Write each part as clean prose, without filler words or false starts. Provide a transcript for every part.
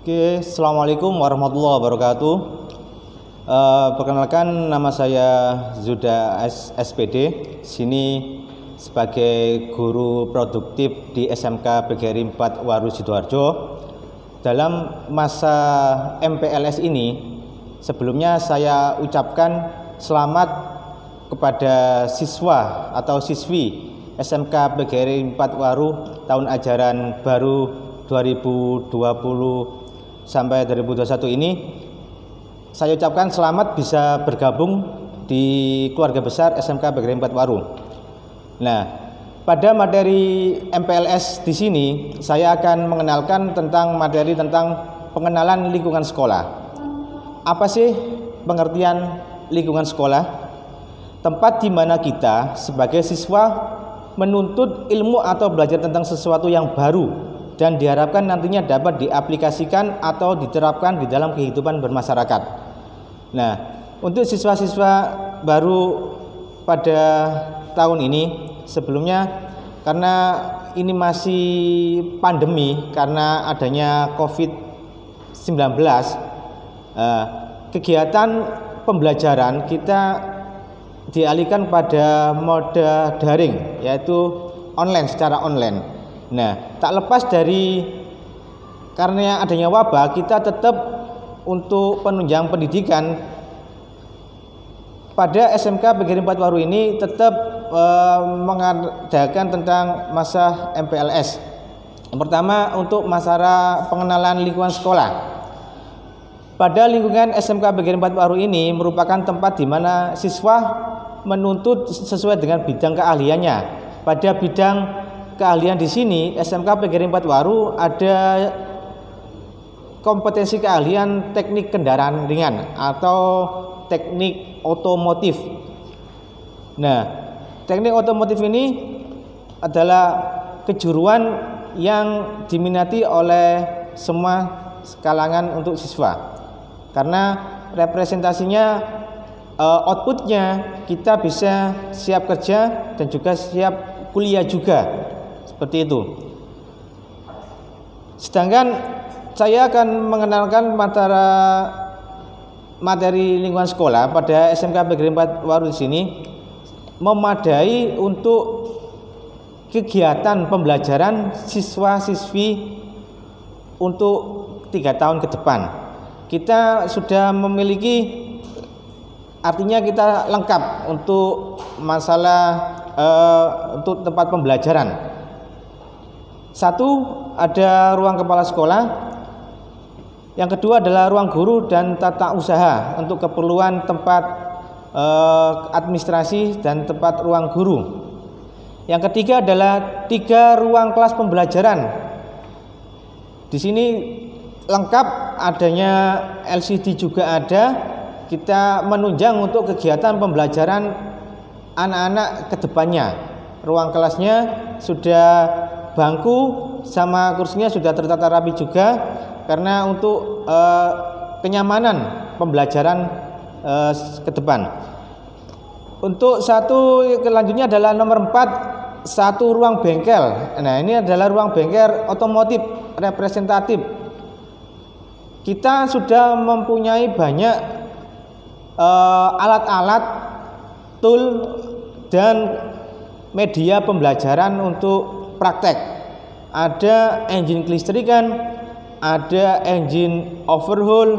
Oke, Assalamualaikum warahmatullahi wabarakatuh. Perkenalkan, nama saya Zuda SPD. Sini sebagai guru produktif di SMK PGRI 4 Waru Sidoarjo. Dalam masa MPLS ini, sebelumnya saya ucapkan selamat kepada siswa atau siswi SMK PGRI 4 Waru tahun ajaran baru 2020 sampai 2021 ini. Saya ucapkan selamat bisa bergabung di keluarga besar SMK PGRI 4 Waru. Nah, pada materi MPLS di sini saya akan mengenalkan tentang materi tentang pengenalan lingkungan sekolah. Apa sih pengertian lingkungan sekolah? Tempat di mana kita sebagai siswa menuntut ilmu atau belajar tentang sesuatu yang baru dan diharapkan nantinya dapat diaplikasikan atau diterapkan di dalam kehidupan bermasyarakat. Nah, untuk siswa-siswa baru pada tahun ini, sebelumnya karena ini masih pandemi karena adanya COVID-19, kegiatan pembelajaran kita dialihkan pada mode daring, yaitu secara online. Nah, tak lepas dari karena adanya wabah, kita tetap untuk penunjang pendidikan pada SMK PGRI 4 Waru ini tetap mengadakan tentang masa MPLS. Yang pertama, untuk masalah pengenalan lingkungan sekolah. Pada lingkungan SMK PGRI 4 Waru ini merupakan tempat di mana siswa menuntut sesuai dengan bidang keahliannya. Pada bidang keahlian di sini SMK PGRI 4 Waru ada kompetensi keahlian teknik kendaraan ringan atau teknik otomotif. Nah, teknik otomotif ini adalah kejuruan yang diminati oleh semua kalangan untuk siswa, karena representasinya outputnya kita bisa siap kerja dan juga siap kuliah juga. Seperti itu. Sedangkan saya akan mengenalkan materi lingkungan sekolah pada SMK PGRI 4 Waru di sini memadai untuk kegiatan pembelajaran siswa-siswi untuk 3 tahun ke depan. Kita sudah memiliki, artinya kita lengkap untuk masalah untuk tempat pembelajaran. Satu, ada ruang kepala sekolah. Yang kedua adalah ruang guru dan tata usaha untuk keperluan tempat administrasi dan tempat ruang guru. Yang ketiga adalah 3 ruang kelas pembelajaran. Di sini lengkap, adanya LCD juga ada. Kita menunjang untuk kegiatan pembelajaran anak-anak ke depannya. Ruang kelasnya sudah, bangku sama kursinya sudah tertata rapi juga, karena untuk kenyamanan pembelajaran ke depan. Untuk satu selanjutnya adalah nomor 4, satu ruang bengkel. Nah, ini adalah ruang bengkel otomotif representatif. Kita sudah mempunyai banyak alat-alat, tool dan media pembelajaran untuk praktek. Ada engine kelistrikan, ada engine overhaul,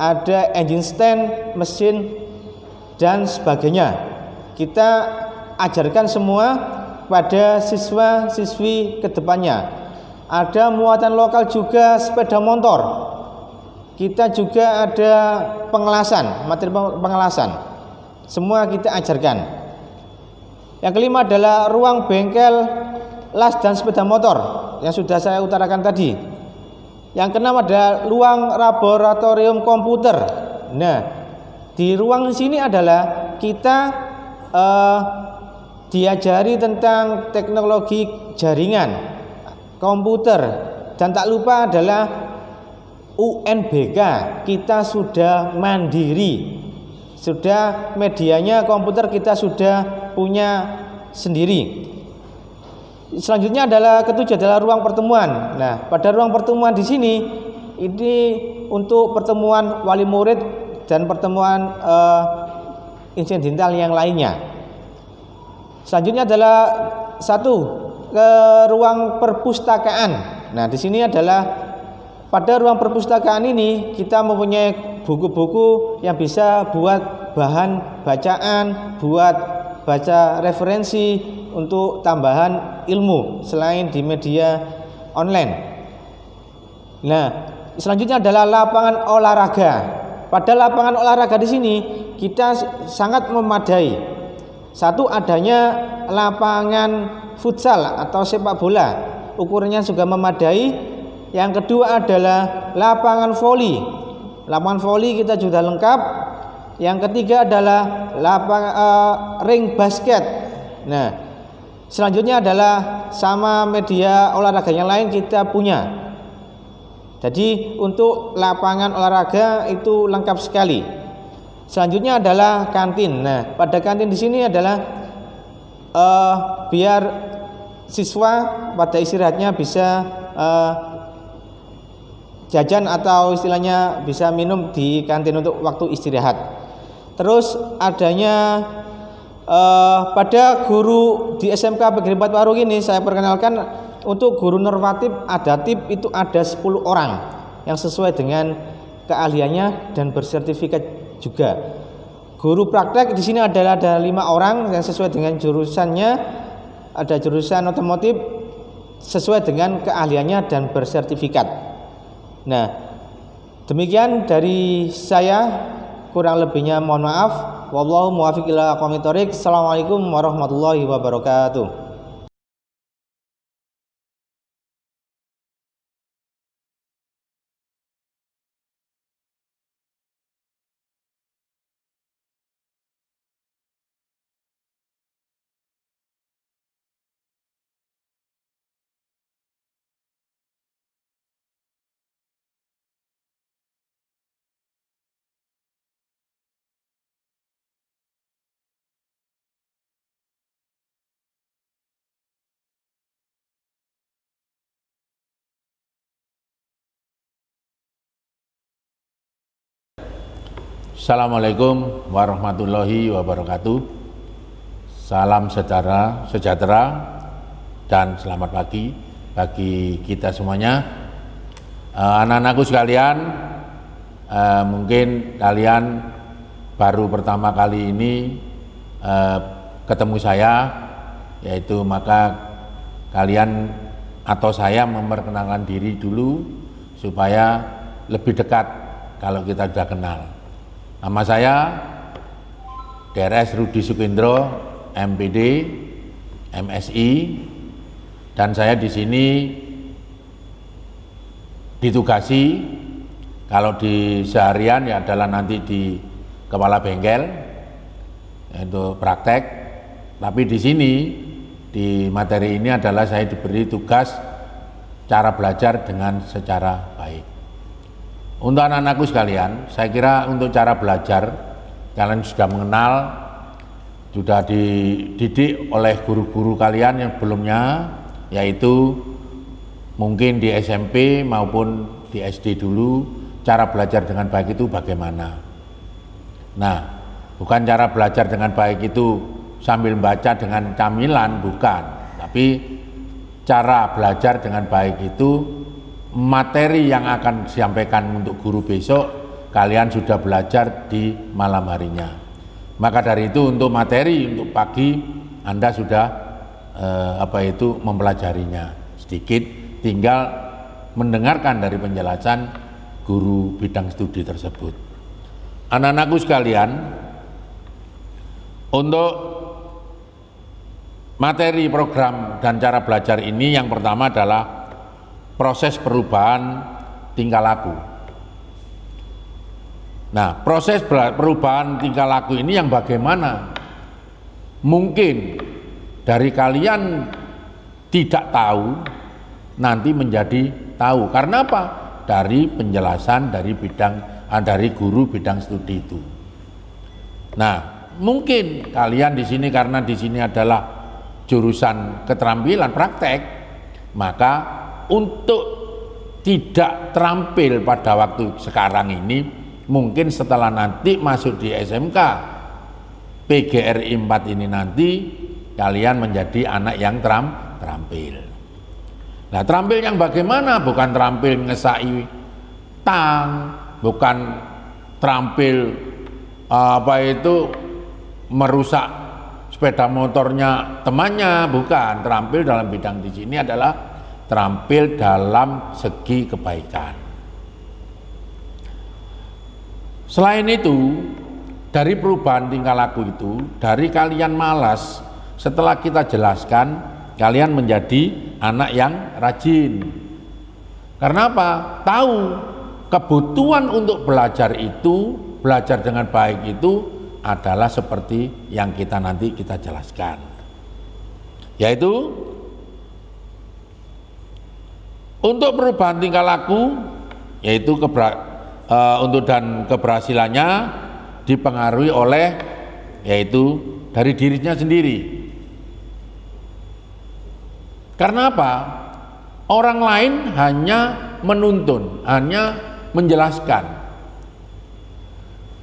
ada engine stand, mesin dan sebagainya. Kita ajarkan semua pada siswa-siswi kedepannya. Ada muatan lokal juga, sepeda motor. Kita juga ada pengelasan, materi pengelasan. Semua kita ajarkan. Yang kelima adalah ruang bengkel las dan sepeda motor yang sudah saya utarakan tadi. Yang keenam adalah ruang laboratorium komputer. Nah, di ruang sini adalah kita diajari tentang teknologi jaringan, komputer, dan tak lupa adalah UNBK. Kita sudah mandiri, sudah medianya komputer kita sudah punya sendiri. Selanjutnya adalah ketujuh adalah ruang pertemuan. Nah, pada ruang pertemuan di sini Ini untuk pertemuan wali murid dan pertemuan insidental yang lainnya. Selanjutnya adalah satu, ke ruang perpustakaan. Nah, di sini adalah pada ruang perpustakaan ini kita mempunyai buku-buku yang bisa buat bahan bacaan, buat baca referensi untuk tambahan ilmu selain di media online. Nah, selanjutnya adalah lapangan olahraga. Pada lapangan olahraga di sini kita sangat memadai. Satu, adanya lapangan futsal atau sepak bola, ukurannya juga memadai. Yang kedua adalah lapangan voli. Lapangan voli kita sudah lengkap. Yang ketiga adalah ring basket. Nah, selanjutnya adalah sama media olahraga yang lain kita punya. Jadi untuk lapangan olahraga itu lengkap sekali. Selanjutnya adalah kantin. Nah, pada kantin di sini adalah biar siswa pada istirahatnya bisa jajan atau istilahnya bisa minum di kantin untuk waktu istirahat. Terus adanya pada guru di SMK Negeri 4 Warung ini saya perkenalkan, untuk guru normatif adatif itu ada 10 orang yang sesuai dengan keahliannya dan bersertifikat juga. Guru praktek di sini adalah ada 5 orang yang sesuai dengan jurusannya. Ada jurusan otomotif sesuai dengan keahliannya dan bersertifikat. Nah, demikian dari saya, kurang lebihnya mohon maaf. Wallahu muwaffiq ila aqwamit thoriq. Assalamualaikum warahmatullahi wabarakatuh. Assalamualaikum warahmatullahi wabarakatuh. Salam sejahtera dan selamat pagi bagi kita semuanya. Anak-anakku sekalian, mungkin kalian baru pertama kali ini ketemu saya, yaitu maka kalian atau saya memperkenalkan diri dulu supaya lebih dekat kalau kita sudah kenal. Nama saya DRS Rudi Sukindro, MPD, MSI, dan saya di sini ditugasi kalau di seharian ya adalah nanti di kepala bengkel yaitu praktek, tapi di sini di materi ini adalah saya diberi tugas cara belajar dengan secara baik. Untuk anak-anakku sekalian, saya kira untuk cara belajar kalian sudah mengenal, sudah dididik oleh guru-guru kalian yang sebelumnya, yaitu mungkin di SMP maupun di SD dulu cara belajar dengan baik itu bagaimana. Nah, bukan cara belajar dengan baik itu sambil baca dengan camilan, bukan, tapi cara belajar dengan baik itu materi yang akan disampaikan untuk guru besok kalian sudah belajar di malam harinya. Maka dari itu untuk materi untuk pagi Anda sudah mempelajarinya sedikit, tinggal mendengarkan dari penjelasan guru bidang studi tersebut. Anak-anakku sekalian, untuk materi program dan cara belajar ini yang pertama adalah proses perubahan tingkah laku. Nah, proses perubahan tingkah laku ini yang bagaimana? Mungkin dari kalian tidak tahu, nanti menjadi tahu. Karena apa? Dari penjelasan dari guru bidang studi itu. Nah, mungkin kalian di sini karena di sini adalah jurusan keterampilan praktek, maka untuk tidak terampil pada waktu sekarang ini, mungkin setelah nanti masuk di SMK PGRI 4 ini nanti kalian menjadi anak yang terampil. Nah, terampil yang bagaimana? Bukan terampil ngesai tang, bukan terampil merusak sepeda motornya temannya, bukan. Terampil dalam bidang di sini adalah terampil dalam segi kebaikan. Selain itu, dari perubahan tingkah laku itu, dari kalian malas, setelah kita jelaskan, kalian menjadi anak yang rajin. Karena apa? Tahu kebutuhan untuk belajar itu, belajar dengan baik itu adalah seperti yang nanti kita jelaskan. Yaitu untuk perubahan tingkah laku, yaitu untuk dan keberhasilannya dipengaruhi oleh yaitu dari dirinya sendiri. Karena apa? Orang lain hanya menuntun, hanya menjelaskan,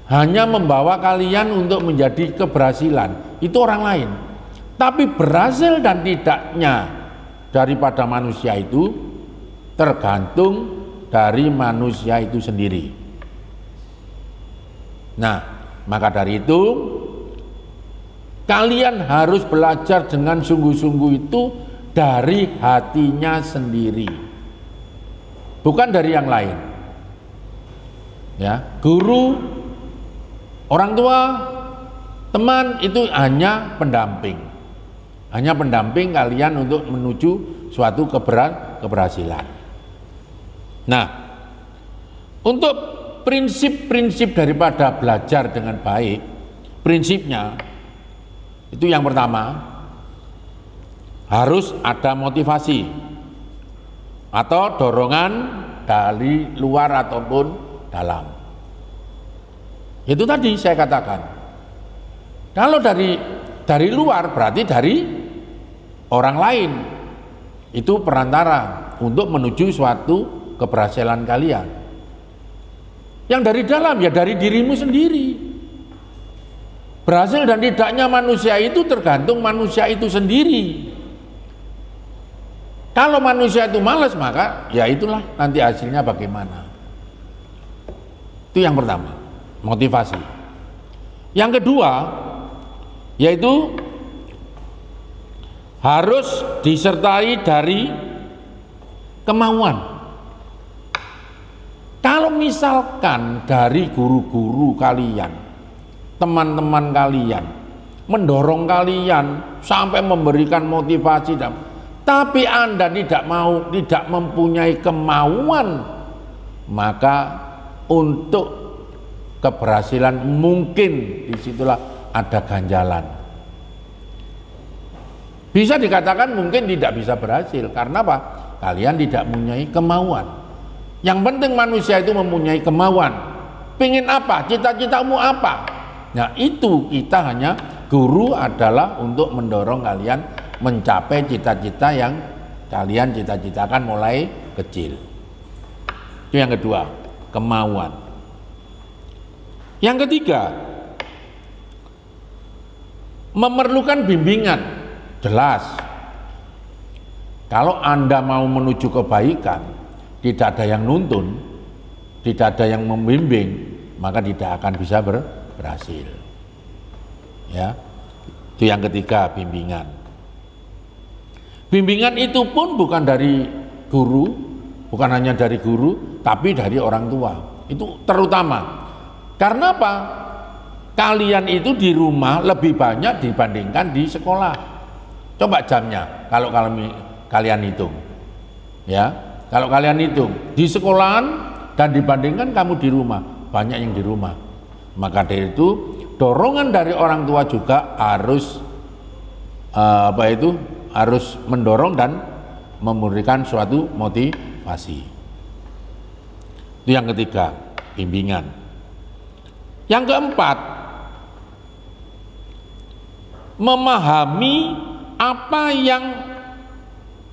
hanya membawa kalian untuk menjadi keberhasilan. Itu orang lain. Tapi berhasil dan tidaknya daripada manusia itu tergantung dari manusia itu sendiri. Nah, maka dari itu kalian harus belajar dengan sungguh-sungguh itu dari hatinya sendiri, bukan dari yang lain. Ya, guru, orang tua, teman itu hanya pendamping kalian untuk menuju suatu keberhasilan. Nah, untuk prinsip-prinsip daripada belajar dengan baik, prinsipnya itu yang pertama, harus ada motivasi atau dorongan dari luar ataupun dalam. Itu tadi saya katakan. Kalau dari luar berarti dari orang lain. Itu perantara untuk menuju suatu keberhasilan kalian. Yang dari dalam ya dari dirimu sendiri. Berhasil dan tidaknya manusia itu tergantung manusia itu sendiri. Kalau manusia itu malas, maka ya itulah nanti hasilnya bagaimana. Itu yang pertama, motivasi. Yang kedua, yaitu harus disertai dari kemauan. Kalau misalkan dari guru-guru kalian, teman-teman kalian mendorong kalian sampai memberikan motivasi, tapi Anda tidak mempunyai kemauan, maka untuk keberhasilan mungkin disitulah ada ganjalan. Bisa dikatakan mungkin tidak bisa berhasil, karena apa? Kalian tidak mempunyai kemauan. Yang penting manusia itu mempunyai kemauan. Pingin apa? Cita-citamu apa? Nah, itu kita hanya guru adalah untuk mendorong kalian mencapai cita-cita yang kalian cita-citakan mulai kecil. Itu yang kedua, kemauan. Yang ketiga, memerlukan bimbingan. Jelas, kalau Anda mau menuju kebaikan, tidak ada yang nuntun, tidak ada yang membimbing, maka tidak akan bisa berhasil. Ya, itu yang ketiga, bimbingan. Bimbingan itu pun bukan dari guru, bukan hanya dari guru, tapi dari orang tua. Itu terutama. Karena apa? Kalian itu di rumah lebih banyak dibandingkan di sekolah. Coba jamnya, kalau kalian hitung. Ya, kalau kalian hitung di sekolahan dan dibandingkan kamu di rumah, banyak yang di rumah. Maka dari itu dorongan dari orang tua juga harus harus mendorong dan memberikan suatu motivasi. Itu yang ketiga, bimbingan. Yang keempat, memahami apa yang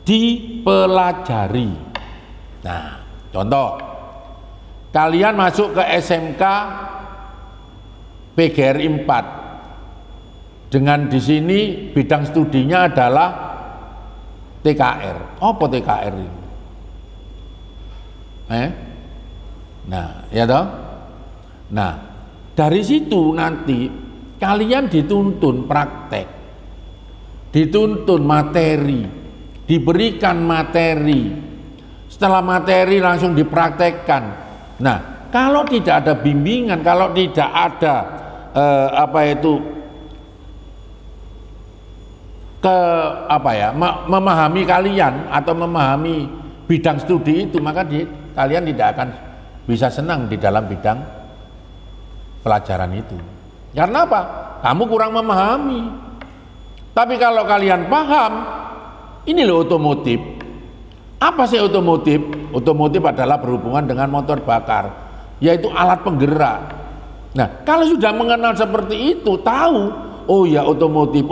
dipelajari. Nah, Contoh, kalian masuk ke SMK PGRI 4 dengan di sini bidang studinya adalah TKR. Apa TKR ini? Nah, ya toh? Nah, dari situ nanti kalian dituntun praktek, dituntun materi, diberikan materi. Setelah materi langsung dipraktekkan. Nah, kalau tidak ada bimbingan, kalau tidak ada memahami kalian atau memahami bidang studi itu, maka kalian tidak akan bisa senang di dalam bidang pelajaran itu. Karena apa? Kamu kurang memahami. Tapi kalau kalian paham, ini loh otomotif. Apa sih otomotif? Otomotif adalah berhubungan dengan motor bakar, yaitu alat penggerak. Nah, kalau sudah mengenal seperti itu, tahu, oh ya otomotif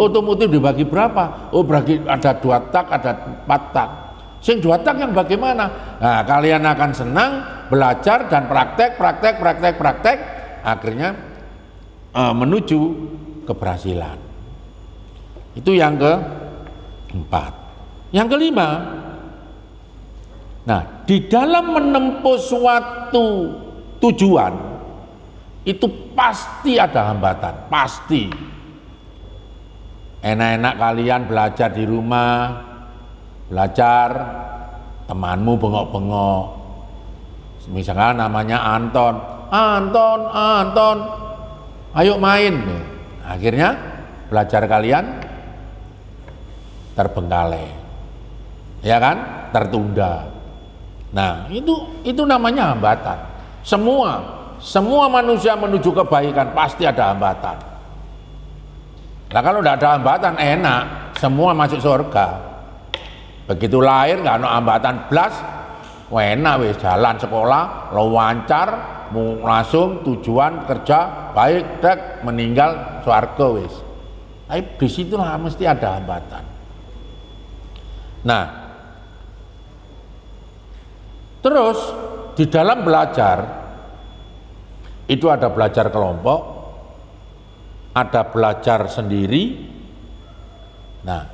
dibagi berapa? Oh, bagi ada 2 tak, ada 4 tak. Sing 2 tak yang bagaimana? Nah, kalian akan senang belajar dan praktek, akhirnya menuju keberhasilan. Itu yang keempat. Yang kelima, nah, di dalam menempuh suatu tujuan itu pasti ada hambatan, pasti. Enak-enak kalian belajar di rumah, belajar, temanmu bengok-bengok. Misalnya namanya Anton, ayo main. Akhirnya belajar kalian terbengkalai, ya kan? Tertunda. Nah, itu namanya hambatan. Semua manusia menuju kebaikan pasti ada hambatan. Nah, kalau tidak ada hambatan enak, semua masuk surga. Begitu lahir nggak ada hambatan blas, enak wis jalan sekolah, lancar, langsung tujuan kerja baik, meninggal surga wis. Tapi disitulah mesti ada hambatan. Nah, terus di dalam belajar itu ada belajar kelompok, ada belajar sendiri. Nah,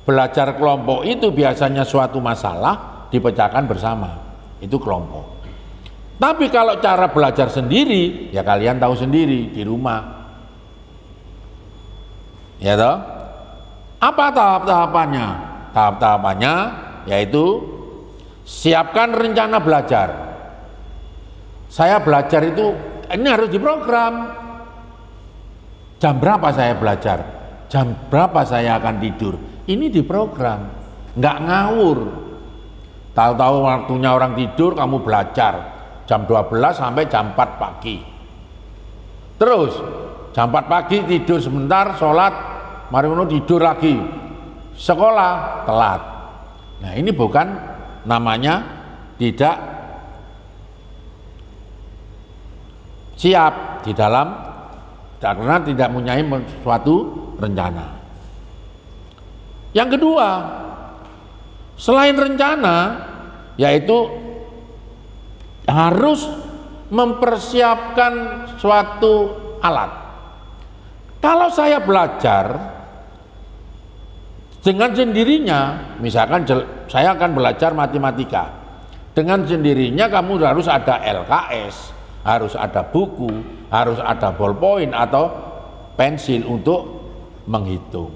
belajar kelompok itu biasanya suatu masalah dipecahkan bersama, itu kelompok. Tapi kalau cara belajar sendiri, ya kalian tahu sendiri di rumah, ya toh? Apa tahap-tahapannya? Tahap-tahapannya yaitu siapkan rencana belajar. Saya belajar itu ini harus diprogram. Jam berapa saya belajar? Jam berapa saya akan tidur? Ini diprogram, nggak ngawur. Tahu-tahu waktunya orang tidur, kamu belajar jam 12 sampai jam 4 pagi. Terus jam 4 pagi tidur sebentar, sholat, mari tidur lagi. Sekolah telat. Nah, ini bukan namanya tidak siap di dalam, karena tidak mempunyai suatu rencana. Yang kedua, selain rencana, yaitu harus mempersiapkan suatu alat. Kalau saya belajar dengan sendirinya, misalkan saya akan belajar matematika, dengan sendirinya kamu harus ada LKS, harus ada buku, harus ada ballpoint atau pensil untuk menghitung.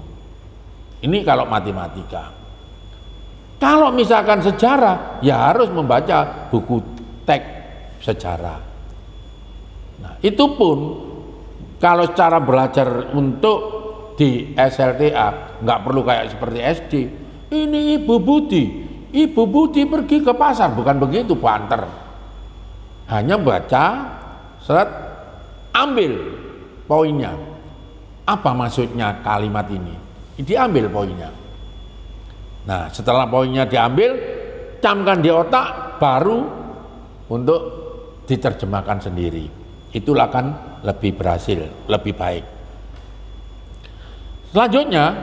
Ini kalau matematika. Kalau misalkan sejarah, ya harus membaca buku teks sejarah. Nah, itu pun kalau cara belajar untuk di SLTA nggak perlu kayak seperti SD. Ini Ibu Budi pergi ke pasar, bukan begitu, banter. Hanya baca, seret, ambil poinnya. Apa maksudnya kalimat ini? Diambil poinnya. Nah, setelah poinnya diambil, camkan di otak, baru untuk diterjemahkan sendiri. Itulah akan lebih berhasil, lebih baik. Selanjutnya,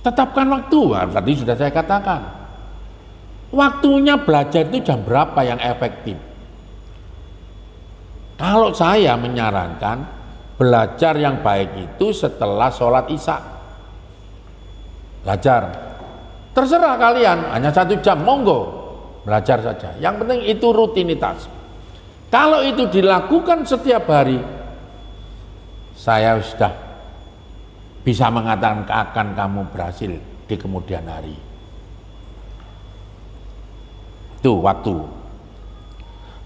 tetapkan waktu. Tadi sudah saya katakan. waktunya belajar itu jam berapa yang efektif? Kalau saya menyarankan belajar yang baik itu setelah sholat isya. Belajar. Terserah kalian, hanya 1 jam, monggo. Belajar saja. Yang penting itu rutinitas. Kalau itu dilakukan setiap hari, saya sudah bisa mengatakan akan kamu berhasil di kemudian hari. Itu waktu.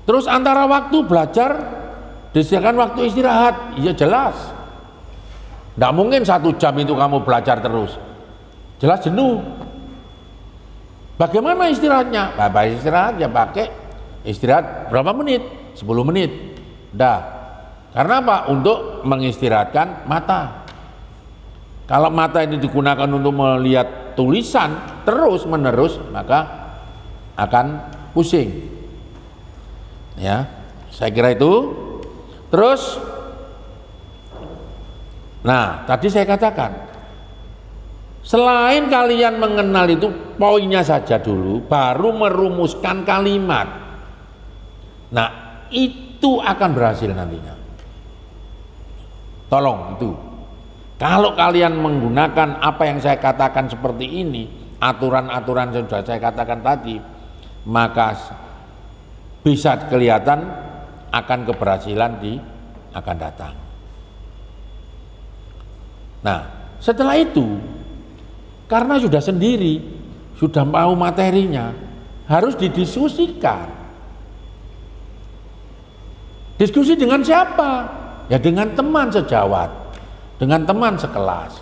Terus antara waktu belajar disediakan waktu istirahat, ya jelas. Tidak mungkin 1 jam itu kamu belajar terus, jelas jenuh. Bagaimana istirahatnya? Bapak istirahat ya pakai istirahat berapa menit? 10 menit. Dah. Karena apa? Untuk mengistirahatkan mata. Kalau mata ini digunakan untuk melihat tulisan terus menerus, maka akan pusing. Ya, saya kira itu. Terus, nah tadi saya katakan, selain kalian mengenal itu poinnya saja dulu, baru merumuskan kalimat. Nah, itu akan berhasil nantinya. Tolong itu. Kalau kalian menggunakan apa yang saya katakan seperti ini, aturan-aturan yang sudah saya katakan tadi, maka bisa kelihatan akan keberhasilan akan datang. Nah, setelah itu, karena sudah sendiri, sudah mau materinya, harus didiskusikan. Diskusi dengan siapa? Ya dengan teman sejawat, dengan teman sekelas.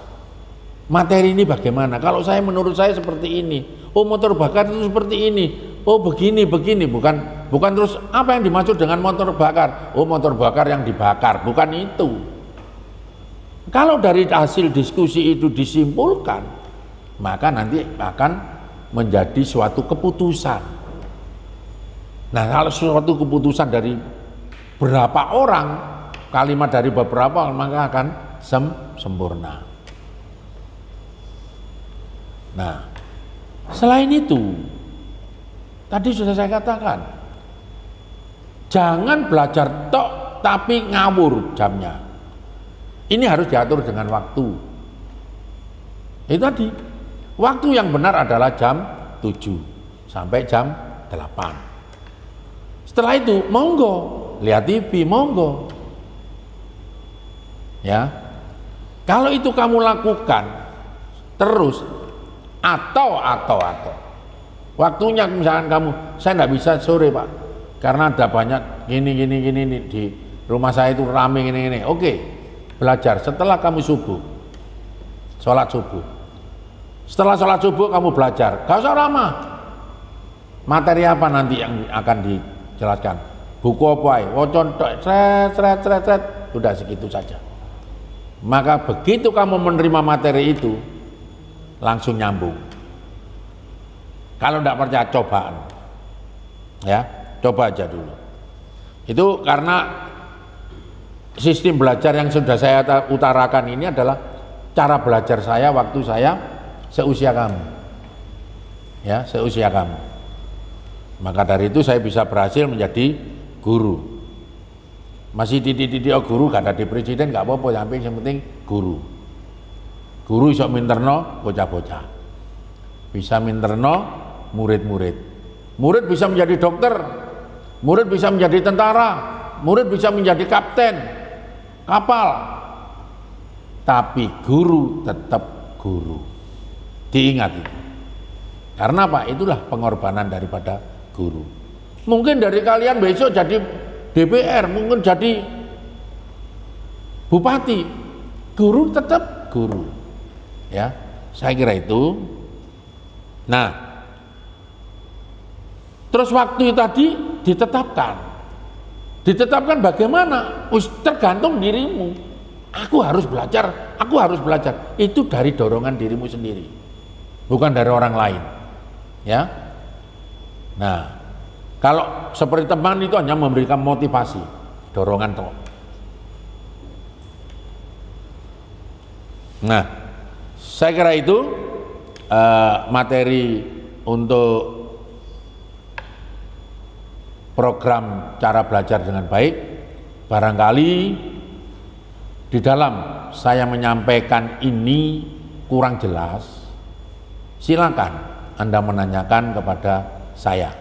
Materi ini bagaimana? Kalau saya, menurut saya seperti ini. Oh, motor bakar itu seperti ini. Oh, begini, bukan terus apa yang dimaksud dengan motor bakar? Oh, motor bakar yang dibakar, bukan itu. Kalau dari hasil diskusi itu disimpulkan, maka nanti akan menjadi suatu keputusan. Nah, kalau suatu keputusan dari berapa orang, kalimat dari beberapa, maka akan sempurna. Nah, selain itu, tadi sudah saya katakan, jangan belajar tok tapi ngawur jamnya. Ini harus diatur dengan waktu. Itu tadi, waktu yang benar adalah jam 7 sampai jam 8. Setelah itu, monggo lihat TV, monggo. Ya, kalau itu kamu lakukan terus, atau waktunya misalkan kamu, saya nggak bisa sore Pak, karena ada banyak gini di rumah saya itu rame gini. Oke, belajar setelah kamu sholat subuh. Setelah sholat subuh kamu belajar, gak usah lama. Materi apa nanti yang akan dijelaskan? Buku apa? Wocon, seret, sudah segitu saja. Maka begitu kamu menerima materi itu, langsung nyambung. Kalau tidak percaya, cobaan. Ya, coba aja dulu. Itu karena sistem belajar yang sudah saya utarakan ini adalah cara belajar saya waktu saya seusia kamu. Ya, seusia kamu. Maka dari itu saya bisa berhasil menjadi guru. Masih dididik guru, gak ada di presiden, gak apa-apa, yang penting guru. Guru iso minterno bocah-bocah, bisa minterno murid-murid. Murid bisa menjadi dokter, murid bisa menjadi tentara, murid bisa menjadi kapten kapal. Tapi guru tetap guru. Diingat itu. Karena apa? Itulah pengorbanan daripada guru. Mungkin dari kalian besok jadi DPR, mungkin jadi bupati, guru tetap guru. Ya, saya kira itu. Nah, terus waktu tadi ditetapkan bagaimana? Tergantung dirimu. Aku harus belajar. Itu dari dorongan dirimu sendiri, bukan dari orang lain. Ya. Nah, kalau seperti teman itu hanya memberikan motivasi, dorongan toh. Nah, saya kira itu materi untuk program cara belajar dengan baik. Barangkali di dalam saya menyampaikan ini kurang jelas, silakan Anda menanyakan kepada saya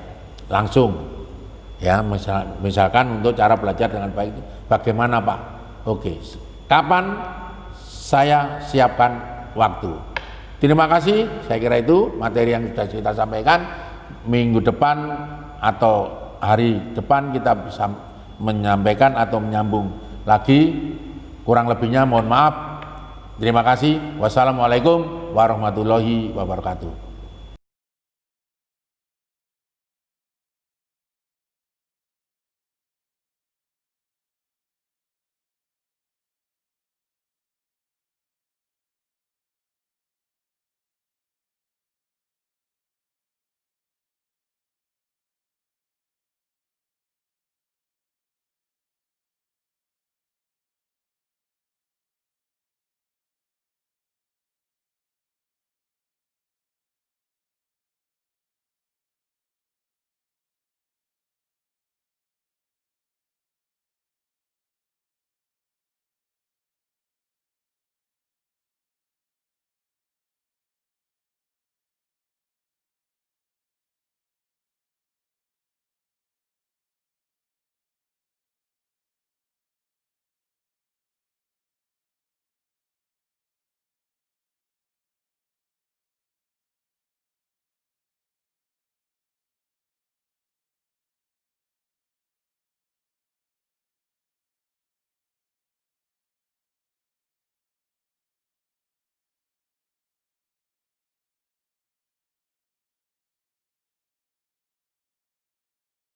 langsung. Ya, misalkan untuk cara belajar dengan baik, bagaimana Pak? Oke, kapan saya siapkan waktu? Terima kasih, saya kira itu materi yang sudah kita sampaikan. Minggu depan atau hari depan kita bisa menyampaikan atau menyambung lagi. Kurang lebihnya mohon maaf. Terima kasih. Wassalamualaikum warahmatullahi wabarakatuh.